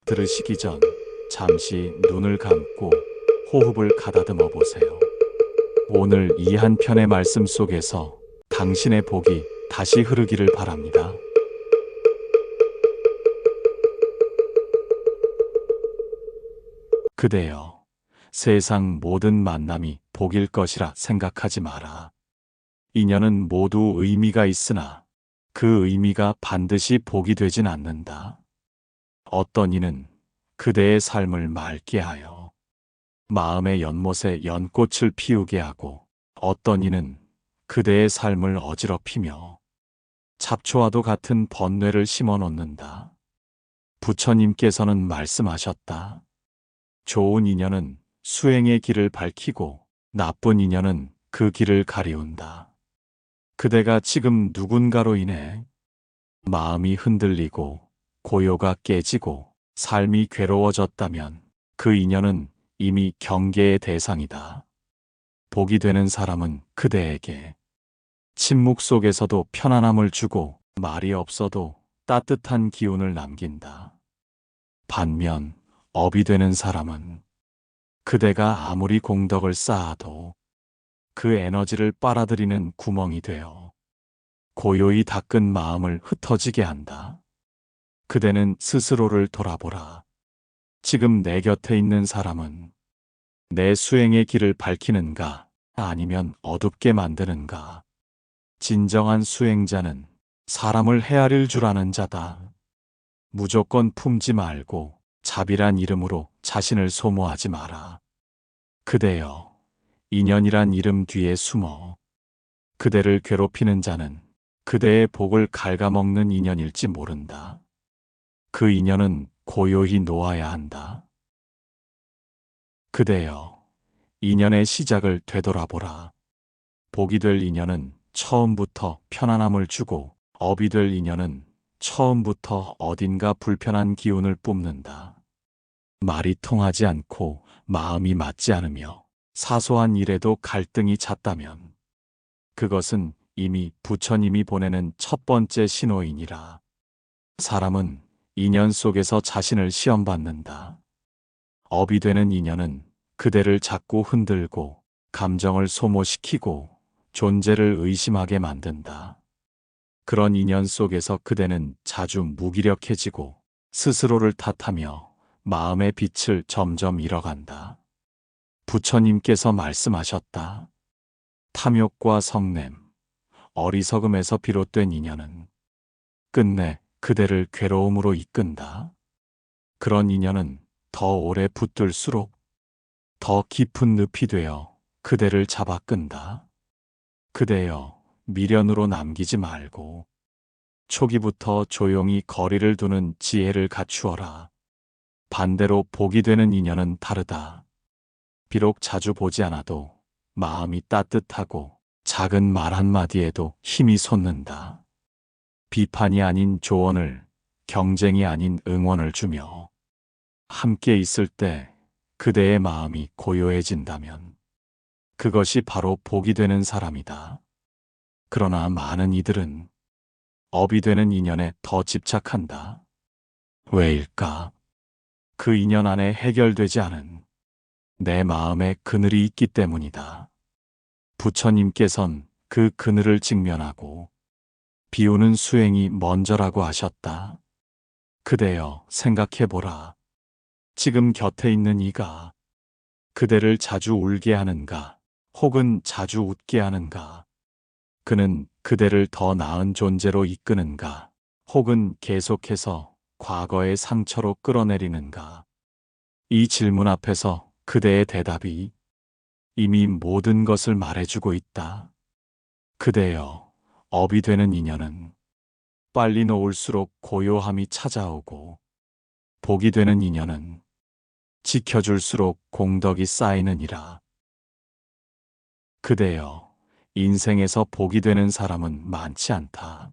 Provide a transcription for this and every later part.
들으시기 전 잠시 눈을 감고 호흡을 가다듬어 보세요. 오늘 이 한 편의 말씀 속에서 당신의 복이 다시 흐르기를 바랍니다. 그대여, 세상 모든 만남이 복일 것이라 생각하지 마라. 인연은 모두 의미가 있으나 그 의미가 반드시 복이 되진 않는다. 어떤 이는 그대의 삶을 맑게 하여 마음의 연못에 연꽃을 피우게 하고, 어떤 이는 그대의 삶을 어지럽히며 잡초와도 같은 번뇌를 심어 놓는다. 부처님께서는 말씀하셨다. 좋은 인연은 수행의 길을 밝히고 나쁜 인연은 그 길을 가리운다. 그대가 지금 누군가로 인해 마음이 흔들리고 고요가 깨지고 삶이 괴로워졌다면 그 인연은 이미 경계의 대상이다. 복이 되는 사람은 그대에게 침묵 속에서도 편안함을 주고 말이 없어도 따뜻한 기운을 남긴다. 반면 업이 되는 사람은 그대가 아무리 공덕을 쌓아도 그 에너지를 빨아들이는 구멍이 되어 고요히 닦은 마음을 흩어지게 한다. 그대는 스스로를 돌아보라. 지금 내 곁에 있는 사람은 내 수행의 길을 밝히는가, 아니면 어둡게 만드는가? 진정한 수행자는 사람을 헤아릴 줄 아는 자다. 무조건 품지 말고 자비란 이름으로 자신을 소모하지 마라. 그대여, 인연이란 이름 뒤에 숨어 그대를 괴롭히는 자는 그대의 복을 갉아먹는 인연일지 모른다. 그 인연은 고요히 놓아야 한다. 그대여, 인연의 시작을 되돌아보라. 복이 될 인연은 처음부터 편안함을 주고, 업이 될 인연은 처음부터 어딘가 불편한 기운을 뿜는다. 말이 통하지 않고 마음이 맞지 않으며 사소한 일에도 갈등이 잦다면 그것은 이미 부처님이 보내는 첫 번째 신호이니라. 사람은 인연 속에서 자신을 시험받는다. 업이 되는 인연은 그대를 자꾸 흔들고 감정을 소모시키고 존재를 의심하게 만든다. 그런 인연 속에서 그대는 자주 무기력해지고 스스로를 탓하며 마음의 빛을 점점 잃어간다. 부처님께서 말씀하셨다. 탐욕과 성냄, 어리석음에서 비롯된 인연은 끝내 그대를 괴로움으로 이끈다. 그런 인연은 더 오래 붙들수록 더 깊은 늪이 되어 그대를 잡아 끈다. 그대여, 미련으로 남기지 말고 초기부터 조용히 거리를 두는 지혜를 갖추어라. 반대로 복이 되는 인연은 다르다. 비록 자주 보지 않아도 마음이 따뜻하고 작은 말 한마디에도 힘이 솟는다. 비판이 아닌 조언을, 경쟁이 아닌 응원을 주며 함께 있을 때 그대의 마음이 고요해진다면 그것이 바로 복이 되는 사람이다. 그러나 많은 이들은 업이 되는 인연에 더 집착한다. 왜일까? 그 인연 안에 해결되지 않은 내 마음의 그늘이 있기 때문이다. 부처님께선 그 그늘을 직면하고 비우는 수행이 먼저라고 하셨다. 그대여, 생각해보라. 지금 곁에 있는 이가 그대를 자주 울게 하는가, 혹은 자주 웃게 하는가? 그는 그대를 더 나은 존재로 이끄는가, 혹은 계속해서 과거의 상처로 끌어내리는가? 이 질문 앞에서 그대의 대답이 이미 모든 것을 말해주고 있다. 그대여, 업이 되는 인연은 빨리 놓을수록 고요함이 찾아오고, 복이 되는 인연은 지켜줄수록 공덕이 쌓이느니라. 그대여, 인생에서 복이 되는 사람은 많지 않다.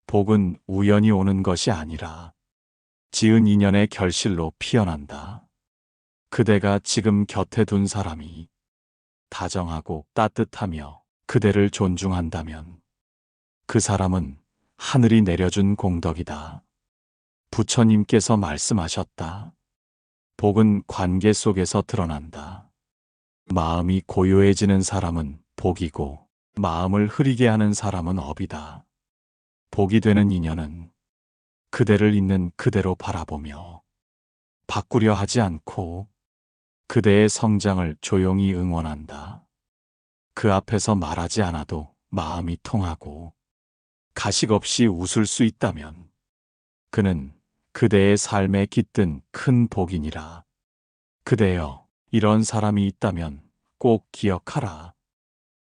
복은 우연히 오는 것이 아니라 지은 인연의 결실로 피어난다. 그대가 지금 곁에 둔 사람이 다정하고 따뜻하며 그대를 존중한다면 그 사람은 하늘이 내려준 공덕이다. 부처님께서 말씀하셨다. 복은 관계 속에서 드러난다. 마음이 고요해지는 사람은 복이고 마음을 흐리게 하는 사람은 업이다. 복이 되는 인연은 그대를 있는 그대로 바라보며 바꾸려 하지 않고 그대의 성장을 조용히 응원한다. 그 앞에서 말하지 않아도 마음이 통하고 가식 없이 웃을 수 있다면 그는 그대의 삶에 깃든 큰 복이니라. 그대여, 이런 사람이 있다면 꼭 기억하라.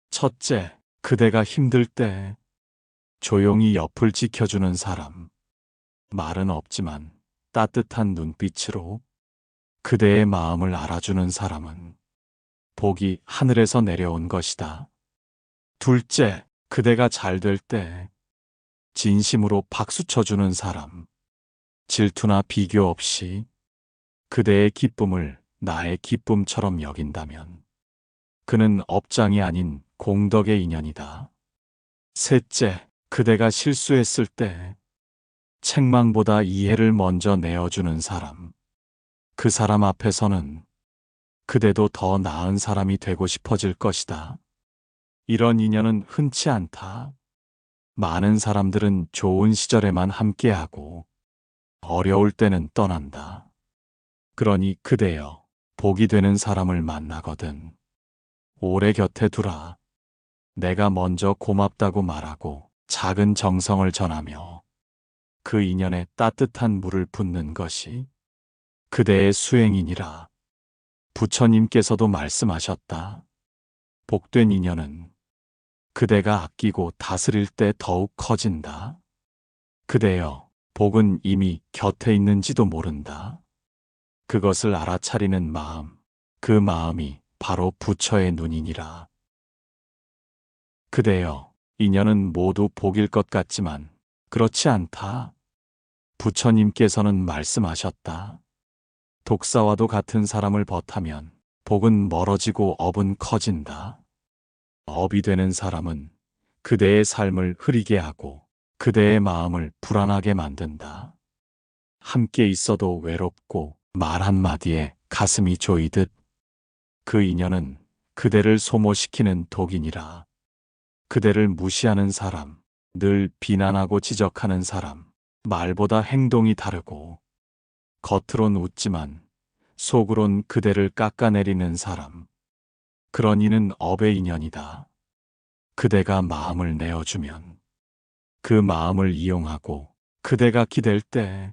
첫째, 그대가 힘들 때 조용히 옆을 지켜주는 사람. 말은 없지만 따뜻한 눈빛으로 그대의 마음을 알아주는 사람은 복이 하늘에서 내려온 것이다. 둘째, 그대가 잘 될 때 진심으로 박수 쳐주는 사람. 질투나 비교 없이 그대의 기쁨을 나의 기쁨처럼 여긴다면 그는 업장이 아닌 공덕의 인연이다. 셋째, 그대가 실수했을 때 책망보다 이해를 먼저 내어주는 사람. 그 사람 앞에서는 그대도 더 나은 사람이 되고 싶어질 것이다. 이런 인연은 흔치 않다. 많은 사람들은 좋은 시절에만 함께하고 어려울 때는 떠난다. 그러니 그대여, 복이 되는 사람을 만나거든 오래 곁에 두라. 내가 먼저 고맙다고 말하고 작은 정성을 전하며 그 인연에 따뜻한 물을 붓는 것이 그대의 수행이니라. 부처님께서도 말씀하셨다. 복된 인연은 그대가 아끼고 다스릴 때 더욱 커진다. 그대여, 복은 이미 곁에 있는지도 모른다. 그것을 알아차리는 마음, 그 마음이 바로 부처의 눈이니라. 그대여, 인연은 모두 복일 것 같지만 그렇지 않다. 부처님께서는 말씀하셨다. 독사와도 같은 사람을 벗하면 복은 멀어지고 업은 커진다. 업이 되는 사람은 그대의 삶을 흐리게 하고 그대의 마음을 불안하게 만든다. 함께 있어도 외롭고 말 한마디에 가슴이 조이듯 그 인연은 그대를 소모시키는 독이니라. 그대를 무시하는 사람, 늘 비난하고 지적하는 사람, 말보다 행동이 다르고 겉으론 웃지만 속으론 그대를 깎아내리는 사람. 그런 이는 업의 인연이다. 그대가 마음을 내어주면 그 마음을 이용하고 그대가 기댈 때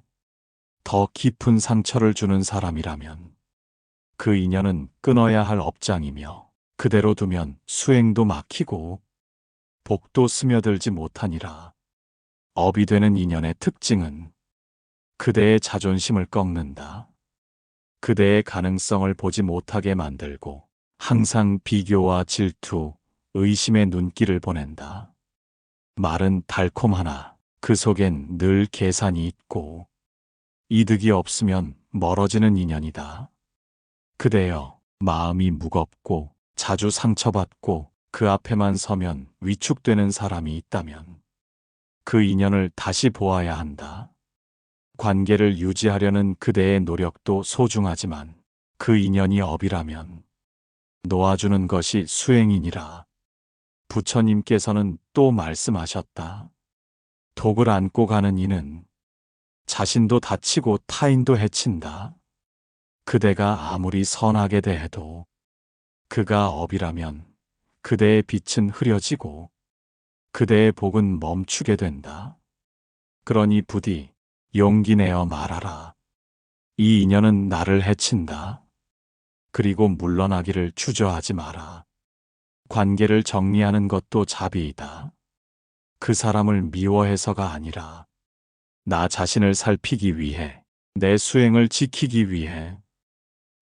더 깊은 상처를 주는 사람이라면 그 인연은 끊어야 할 업장이며 그대로 두면 수행도 막히고 복도 스며들지 못하니라. 업이 되는 인연의 특징은 그대의 자존심을 꺾는다. 그대의 가능성을 보지 못하게 만들고 항상 비교와 질투, 의심의 눈길을 보낸다. 말은 달콤하나 그 속엔 늘 계산이 있고 이득이 없으면 멀어지는 인연이다. 그대여, 마음이 무겁고 자주 상처받고 그 앞에만 서면 위축되는 사람이 있다면 그 인연을 다시 보아야 한다. 관계를 유지하려는 그대의 노력도 소중하지만 그 인연이 업이라면 놓아주는 것이 수행이니라. 부처님께서는 또 말씀하셨다. 독을 안고 가는 이는 자신도 다치고 타인도 해친다. 그대가 아무리 선하게 대해도 그가 업이라면 그대의 빛은 흐려지고 그대의 복은 멈추게 된다. 그러니 부디 용기 내어 말하라. 이 인연은 나를 해친다. 그리고 물러나기를 주저하지 마라. 관계를 정리하는 것도 자비이다. 그 사람을 미워해서가 아니라 나 자신을 살피기 위해, 내 수행을 지키기 위해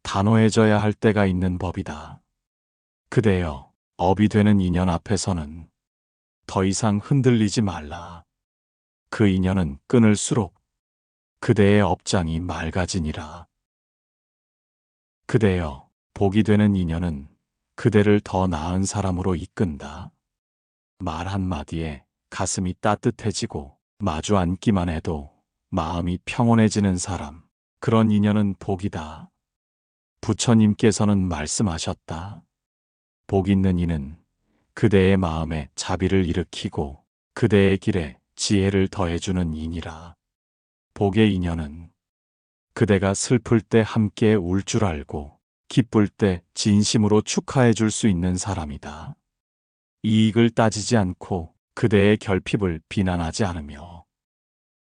단호해져야 할 때가 있는 법이다. 그대여, 업이 되는 인연 앞에서는 더 이상 흔들리지 말라. 그 인연은 끊을수록 그대의 업장이 맑아지니라. 그대여, 복이 되는 인연은 그대를 더 나은 사람으로 이끈다. 말 한마디에 가슴이 따뜻해지고 마주 앉기만 해도 마음이 평온해지는 사람, 그런 인연은 복이다. 부처님께서는 말씀하셨다. 복 있는 이는 그대의 마음에 자비를 일으키고 그대의 길에 지혜를 더해주는 이니라. 복의 인연은 그대가 슬플 때 함께 울 줄 알고 기쁠 때 진심으로 축하해 줄 수 있는 사람이다. 이익을 따지지 않고 그대의 결핍을 비난하지 않으며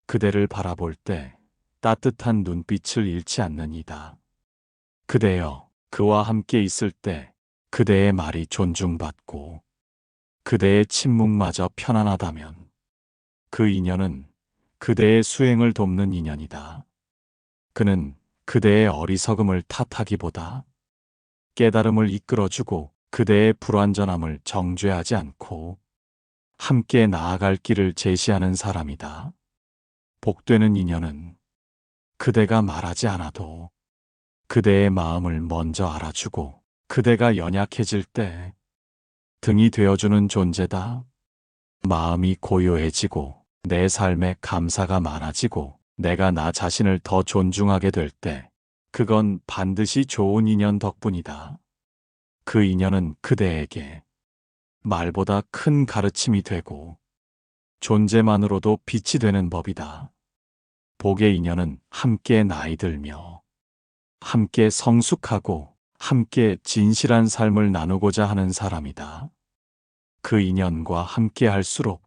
그대를 바라볼 때 따뜻한 눈빛을 잃지 않는 이다. 그대여, 그와 함께 있을 때 그대의 말이 존중받고 그대의 침묵마저 편안하다면 그 인연은 그대의 수행을 돕는 인연이다. 그는 그대의 어리석음을 탓하기보다 깨달음을 이끌어주고 그대의 불완전함을 정죄하지 않고 함께 나아갈 길을 제시하는 사람이다. 복되는 인연은 그대가 말하지 않아도 그대의 마음을 먼저 알아주고 그대가 연약해질 때 등이 되어주는 존재다. 마음이 고요해지고 내 삶에 감사가 많아지고 내가 나 자신을 더 존중하게 될 때 그건 반드시 좋은 인연 덕분이다. 그 인연은 그대에게 말보다 큰 가르침이 되고 존재만으로도 빛이 되는 법이다. 복의 인연은 함께 나이 들며 함께 성숙하고 함께 진실한 삶을 나누고자 하는 사람이다. 그 인연과 함께 할수록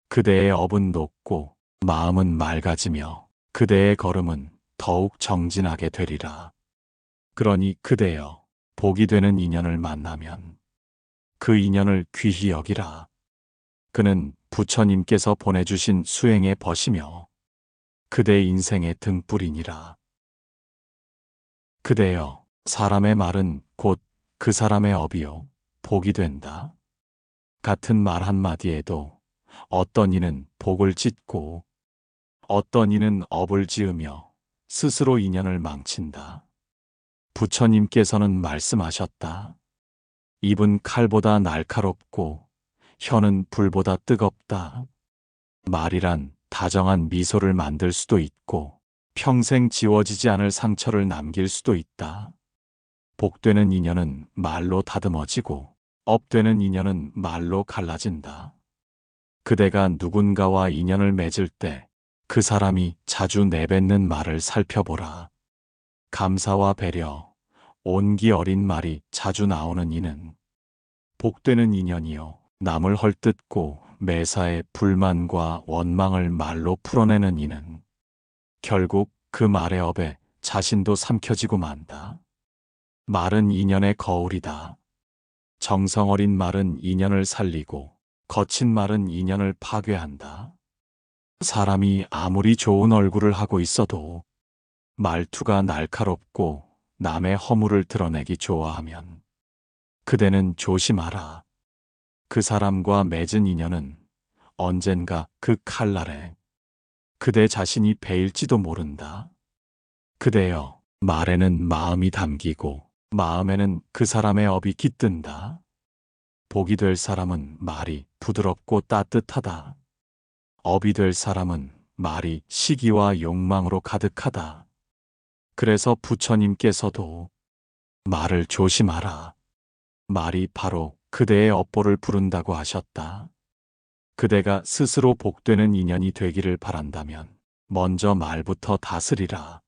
그대의 업은 높고 마음은 맑아지며 그대의 걸음은 더욱 정진하게 되리라. 그러니 그대여, 복이 되는 인연을 만나면 그 인연을 귀히 여기라. 그는 부처님께서 보내주신 수행의 벗이며 그대 인생의 등불이니라. 그대여, 사람의 말은 곧 그 사람의 업이요 복이 된다. 같은 말 한마디에도 어떤 이는 복을 짓고 어떤 이는 업을 지으며 스스로 인연을 망친다. 부처님께서는 말씀하셨다. 입은 칼보다 날카롭고 혀는 불보다 뜨겁다. 말이란 다정한 미소를 만들 수도 있고 평생 지워지지 않을 상처를 남길 수도 있다. 복되는 인연은 말로 다듬어지고 업되는 인연은 말로 갈라진다. 그대가 누군가와 인연을 맺을 때 그 사람이 자주 내뱉는 말을 살펴보라. 감사와 배려, 온기 어린 말이 자주 나오는 이는 복되는 인연이요. 남을 헐뜯고 매사에 불만과 원망을 말로 풀어내는 이는 결국 그 말의 업에 자신도 삼켜지고 만다. 말은 인연의 거울이다. 정성 어린 말은 인연을 살리고 거친 말은 인연을 파괴한다. 사람이 아무리 좋은 얼굴을 하고 있어도 말투가 날카롭고 남의 허물을 드러내기 좋아하면 그대는 조심하라. 그 사람과 맺은 인연은 언젠가 그 칼날에 그대 자신이 베일지도 모른다. 그대여, 말에는 마음이 담기고 마음에는 그 사람의 업이 깃든다. 복이 될 사람은 말이 부드럽고 따뜻하다. 업이 될 사람은 말이 시기와 욕망으로 가득하다. 그래서 부처님께서도 말을 조심하라. 말이 바로 그대의 업보를 부른다고 하셨다. 그대가 스스로 복되는 인연이 되기를 바란다면 먼저 말부터 다스리라.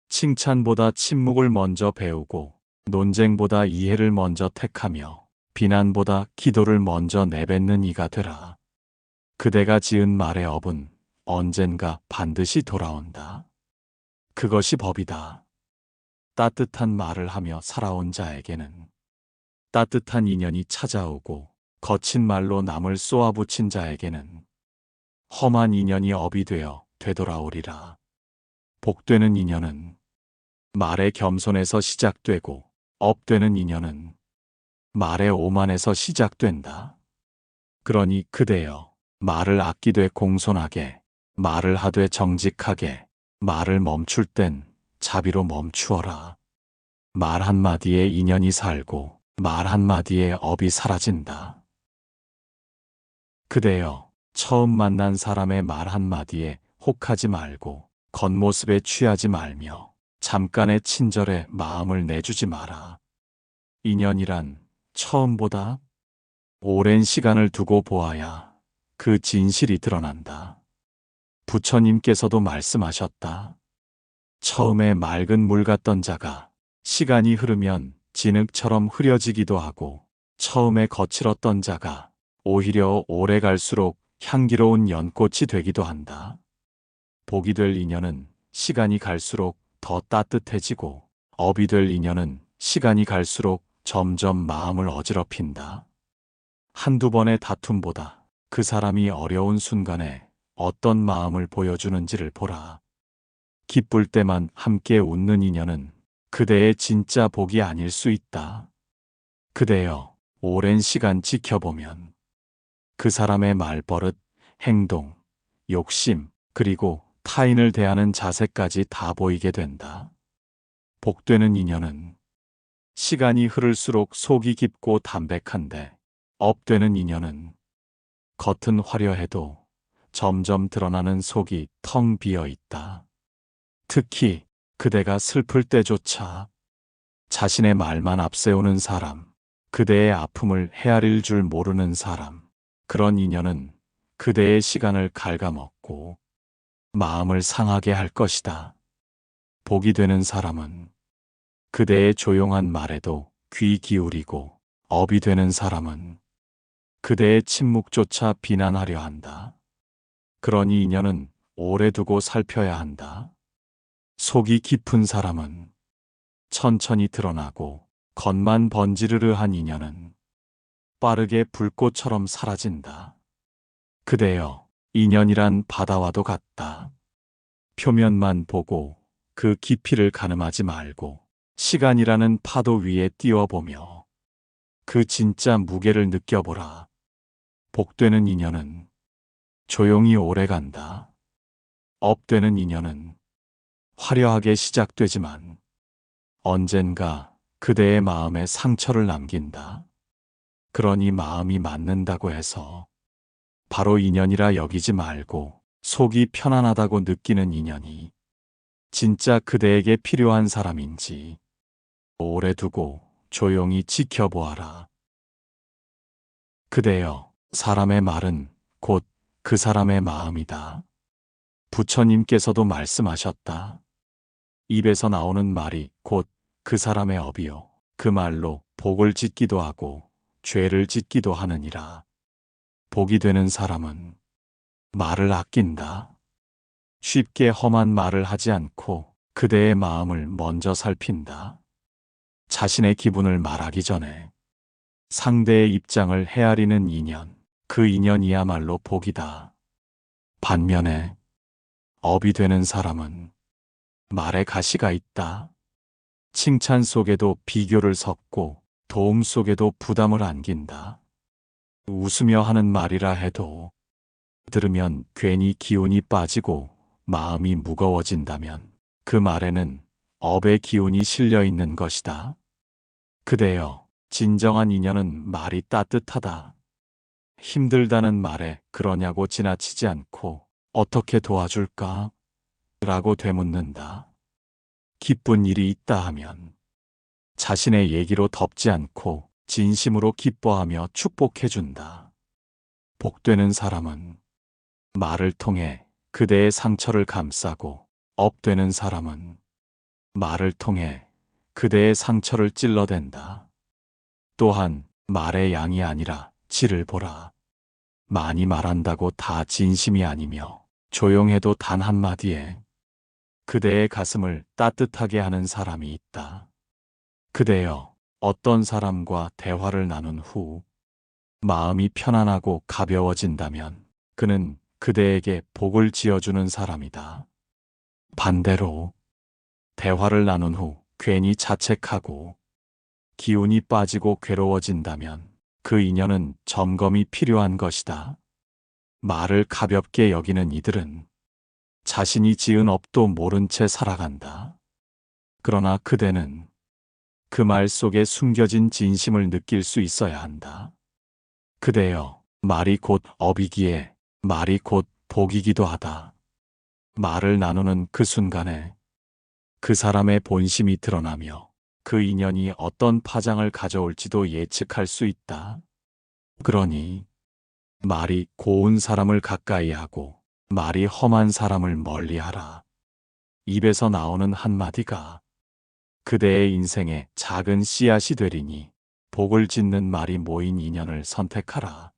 칭찬보다 침묵을 먼저 배우고 논쟁보다 이해를 먼저 택하며 비난보다 기도를 먼저 내뱉는 이가 되라. 그대가 지은 말의 업은 언젠가 반드시 돌아온다. 그것이 법이다. 따뜻한 말을 하며 살아온 자에게는 따뜻한 인연이 찾아오고 거친 말로 남을 쏘아붙인 자에게는 험한 인연이 업이 되어 되돌아오리라. 복되는 인연은 말의 겸손에서 시작되고 업되는 인연은 말의 오만에서 시작된다. 그러니 그대여, 말을 아끼되 공손하게, 말을 하되 정직하게, 말을 멈출 땐 자비로 멈추어라. 말 한마디에 인연이 살고 말 한마디에 업이 사라진다. 그대여, 처음 만난 사람의 말 한마디에 혹하지 말고 겉모습에 취하지 말며 잠깐의 친절에 마음을 내주지 마라. 인연이란 처음보다 오랜 시간을 두고 보아야 그 진실이 드러난다. 부처님께서도 말씀하셨다. 처음에 맑은 물 같던 자가 시간이 흐르면 진흙처럼 흐려지기도 하고, 처음에 거칠었던 자가 오히려 오래 갈수록 향기로운 연꽃이 되기도 한다. 복이 될 인연은 시간이 갈수록 더 따뜻해지고, 업이 될 인연은 시간이 갈수록 점점 마음을 어지럽힌다. 한두 번의 다툼보다 그 사람이 어려운 순간에 어떤 마음을 보여주는지를 보라. 기쁠 때만 함께 웃는 인연은 그대의 진짜 복이 아닐 수 있다. 그대여, 오랜 시간 지켜보면 그 사람의 말버릇, 행동, 욕심, 그리고 타인을 대하는 자세까지 다 보이게 된다. 복되는 인연은 시간이 흐를수록 속이 깊고 담백한데, 업되는 인연은 겉은 화려해도 점점 드러나는 속이 텅 비어 있다. 특히 그대가 슬플 때조차 자신의 말만 앞세우는 사람, 그대의 아픔을 헤아릴 줄 모르는 사람, 그런 인연은 그대의 시간을 갉아먹고 마음을 상하게 할 것이다. 복이 되는 사람은 그대의 조용한 말에도 귀 기울이고, 업이 되는 사람은 그대의 침묵조차 비난하려 한다. 그러니 인연은 오래 두고 살펴야 한다. 속이 깊은 사람은 천천히 드러나고, 겉만 번지르르한 인연은 빠르게 불꽃처럼 사라진다. 그대여, 인연이란 바다와도 같다. 표면만 보고 그 깊이를 가늠하지 말고 시간이라는 파도 위에 띄워보며 그 진짜 무게를 느껴보라. 복되는 인연은 조용히 오래간다. 업되는 인연은 화려하게 시작되지만 언젠가 그대의 마음에 상처를 남긴다. 그러니 마음이 맞는다고 해서 바로 인연이라 여기지 말고, 속이 편안하다고 느끼는 인연이 진짜 그대에게 필요한 사람인지 오래 두고 조용히 지켜보아라. 그대여, 사람의 말은 곧 그 사람의 마음이다. 부처님께서도 말씀하셨다. 입에서 나오는 말이 곧 그 사람의 업이요, 그 말로 복을 짓기도 하고 죄를 짓기도 하느니라. 복이 되는 사람은 말을 아낀다. 쉽게 험한 말을 하지 않고 그대의 마음을 먼저 살핀다. 자신의 기분을 말하기 전에 상대의 입장을 헤아리는 인연, 그 인연이야말로 복이다. 반면에 업이 되는 사람은 말에 가시가 있다. 칭찬 속에도 비교를 섞고 도움 속에도 부담을 안긴다. 웃으며 하는 말이라 해도 들으면 괜히 기운이 빠지고 마음이 무거워진다면 그 말에는 업의 기운이 실려 있는 것이다. 그대여, 진정한 인연은 말이 따뜻하다. 힘들다는 말에 그러냐고 지나치지 않고 어떻게 도와줄까? 라고 되묻는다. 기쁜 일이 있다 하면 자신의 얘기로 덮지 않고 진심으로 기뻐하며 축복해준다. 복되는 사람은 말을 통해 그대의 상처를 감싸고, 업되는 사람은 말을 통해 그대의 상처를 찔러댄다. 또한 말의 양이 아니라 질을 보라. 많이 말한다고 다 진심이 아니며 조용해도 단 한마디에 그대의 가슴을 따뜻하게 하는 사람이 있다. 그대여, 어떤 사람과 대화를 나눈 후 마음이 편안하고 가벼워진다면 그는 그대에게 복을 지어주는 사람이다. 반대로 대화를 나눈 후 괜히 자책하고 기운이 빠지고 괴로워진다면 그 인연은 점검이 필요한 것이다. 말을 가볍게 여기는 이들은 자신이 지은 업도 모른 채 살아간다. 그러나 그대는 그 말 속에 숨겨진 진심을 느낄 수 있어야 한다. 그대여, 말이 곧 업이기에 말이 곧 복이기도 하다. 말을 나누는 그 순간에 그 사람의 본심이 드러나며 그 인연이 어떤 파장을 가져올지도 예측할 수 있다. 그러니 말이 고운 사람을 가까이 하고 말이 험한 사람을 멀리하라. 입에서 나오는 한마디가 그대의 인생에 작은 씨앗이 되리니 복을 짓는 말이 모인 인연을 선택하라.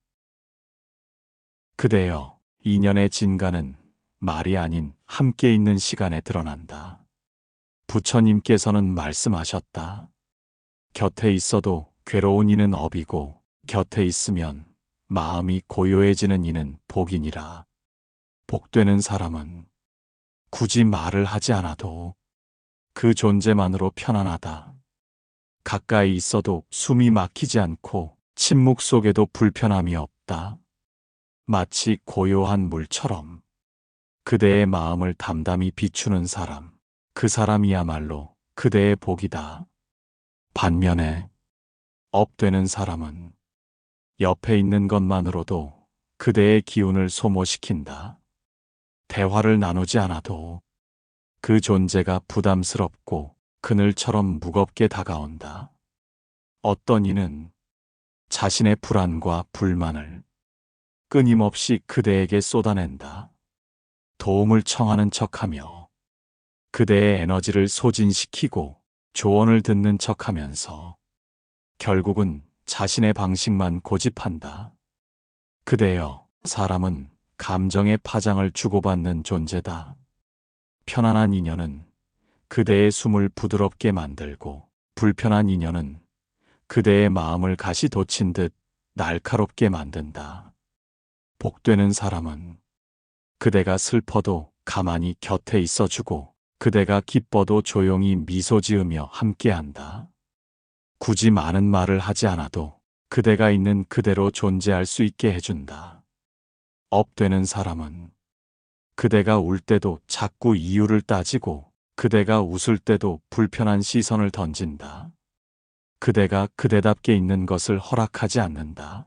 그대여, 인연의 진가는 말이 아닌 함께 있는 시간에 드러난다. 부처님께서는 말씀하셨다. 곁에 있어도 괴로운 이는 업이고 곁에 있으면 마음이 고요해지는 이는 복이니라. 복되는 사람은 굳이 말을 하지 않아도 그 존재만으로 편안하다. 가까이 있어도 숨이 막히지 않고 침묵 속에도 불편함이 없다. 마치 고요한 물처럼 그대의 마음을 담담히 비추는 사람, 그 사람이야말로 그대의 복이다. 반면에 업되는 사람은 옆에 있는 것만으로도 그대의 기운을 소모시킨다. 대화를 나누지 않아도 그 존재가 부담스럽고 그늘처럼 무겁게 다가온다. 어떤 이는 자신의 불안과 불만을 끊임없이 그대에게 쏟아낸다. 도움을 청하는 척하며 그대의 에너지를 소진시키고 조언을 듣는 척하면서 결국은 자신의 방식만 고집한다. 그대여, 사람은 감정의 파장을 주고받는 존재다. 편안한 인연은 그대의 숨을 부드럽게 만들고 불편한 인연은 그대의 마음을 가시 돋친 듯 날카롭게 만든다. 복되는 사람은 그대가 슬퍼도 가만히 곁에 있어주고 그대가 기뻐도 조용히 미소 지으며 함께한다. 굳이 많은 말을 하지 않아도 그대가 있는 그대로 존재할 수 있게 해준다. 업되는 사람은 그대가 울 때도 자꾸 이유를 따지고 그대가 웃을 때도 불편한 시선을 던진다. 그대가 그대답게 있는 것을 허락하지 않는다.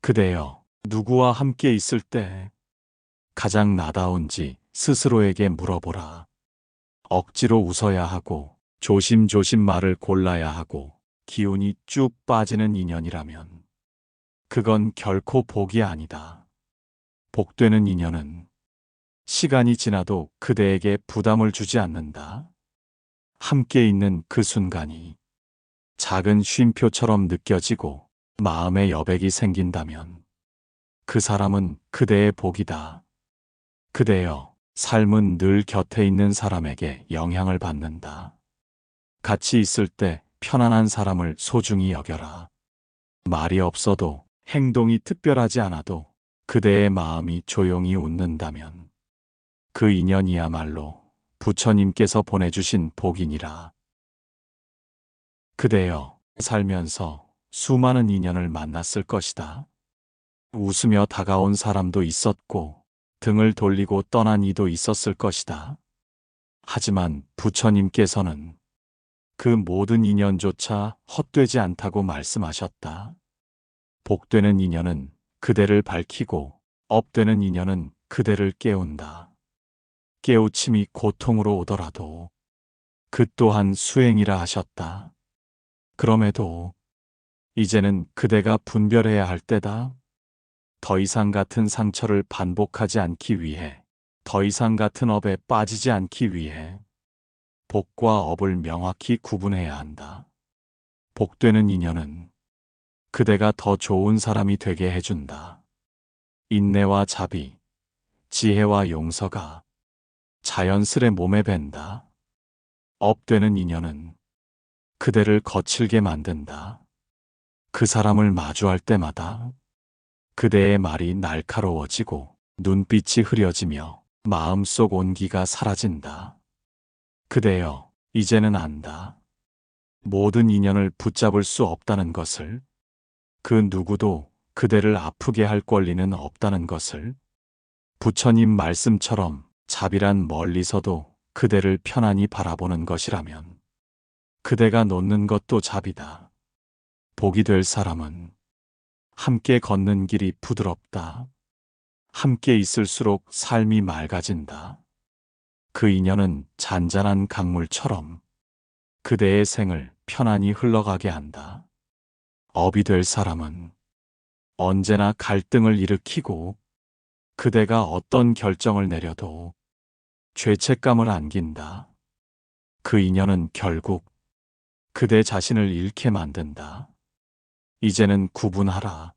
그대여, 누구와 함께 있을 때 가장 나다운지 스스로에게 물어보라. 억지로 웃어야 하고 조심조심 말을 골라야 하고 기운이 쭉 빠지는 인연이라면 그건 결코 복이 아니다. 복되는 인연은 시간이 지나도 그대에게 부담을 주지 않는다. 함께 있는 그 순간이 작은 쉼표처럼 느껴지고 마음에 여백이 생긴다면 그 사람은 그대의 복이다. 그대여, 삶은 늘 곁에 있는 사람에게 영향을 받는다. 같이 있을 때 편안한 사람을 소중히 여겨라. 말이 없어도 행동이 특별하지 않아도 그대의 마음이 조용히 웃는다면 그 인연이야말로 부처님께서 보내주신 복이니라. 그대여, 살면서 수많은 인연을 만났을 것이다. 웃으며 다가온 사람도 있었고 등을 돌리고 떠난 이도 있었을 것이다. 하지만 부처님께서는 그 모든 인연조차 헛되지 않다고 말씀하셨다. 복되는 인연은 그대를 밝히고 업되는 인연은 그대를 깨운다. 깨우침이 고통으로 오더라도 그 또한 수행이라 하셨다. 그럼에도 이제는 그대가 분별해야 할 때다. 더 이상 같은 상처를 반복하지 않기 위해, 더 이상 같은 업에 빠지지 않기 위해 복과 업을 명확히 구분해야 한다. 복되는 인연은 그대가 더 좋은 사람이 되게 해준다. 인내와 자비, 지혜와 용서가 자연스레 몸에 밴다. 업되는 인연은 그대를 거칠게 만든다. 그 사람을 마주할 때마다 그대의 말이 날카로워지고 눈빛이 흐려지며 마음속 온기가 사라진다. 그대여, 이제는 안다. 모든 인연을 붙잡을 수 없다는 것을, 그 누구도 그대를 아프게 할 권리는 없다는 것을, 부처님 말씀처럼 자비란 멀리서도 그대를 편안히 바라보는 것이라면 그대가 놓는 것도 자비다. 복이 될 사람은 함께 걷는 길이 부드럽다. 함께 있을수록 삶이 맑아진다. 그 인연은 잔잔한 강물처럼 그대의 생을 편안히 흘러가게 한다. 업이 될 사람은 언제나 갈등을 일으키고 그대가 어떤 결정을 내려도 죄책감을 안긴다. 그 인연은 결국 그대 자신을 잃게 만든다. 이제는 구분하라.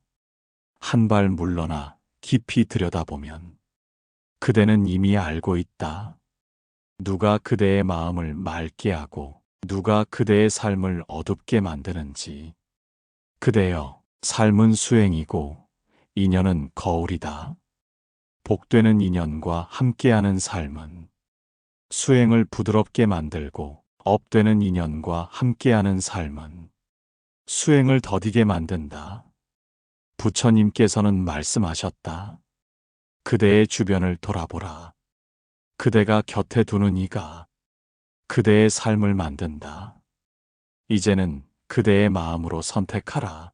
한 발 물러나 깊이 들여다보면 그대는 이미 알고 있다. 누가 그대의 마음을 맑게 하고 누가 그대의 삶을 어둡게 만드는지. 그대여, 삶은 수행이고 인연은 거울이다. 복되는 인연과 함께하는 삶은 수행을 부드럽게 만들고 업되는 인연과 함께하는 삶은 수행을 더디게 만든다. 부처님께서는 말씀하셨다. 그대의 주변을 돌아보라. 그대가 곁에 두는 이가 그대의 삶을 만든다. 이제는 그대의 마음으로 선택하라.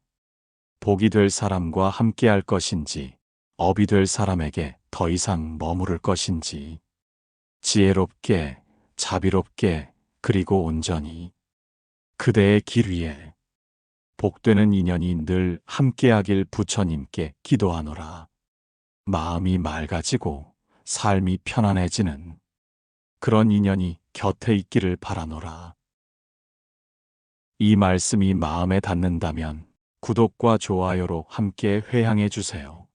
복이 될 사람과 함께할 것인지, 업이 될 사람에게 더 이상 머무를 것인지, 지혜롭게, 자비롭게, 그리고 온전히 그대의 길 위에 복되는 인연이 늘 함께하길 부처님께 기도하노라. 마음이 맑아지고 삶이 편안해지는 그런 인연이 곁에 있기를 바라노라. 이 말씀이 마음에 닿는다면 구독과 좋아요로 함께 회향해 주세요.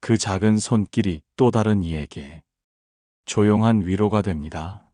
그 작은 손길이 또 다른 이에게 조용한 위로가 됩니다.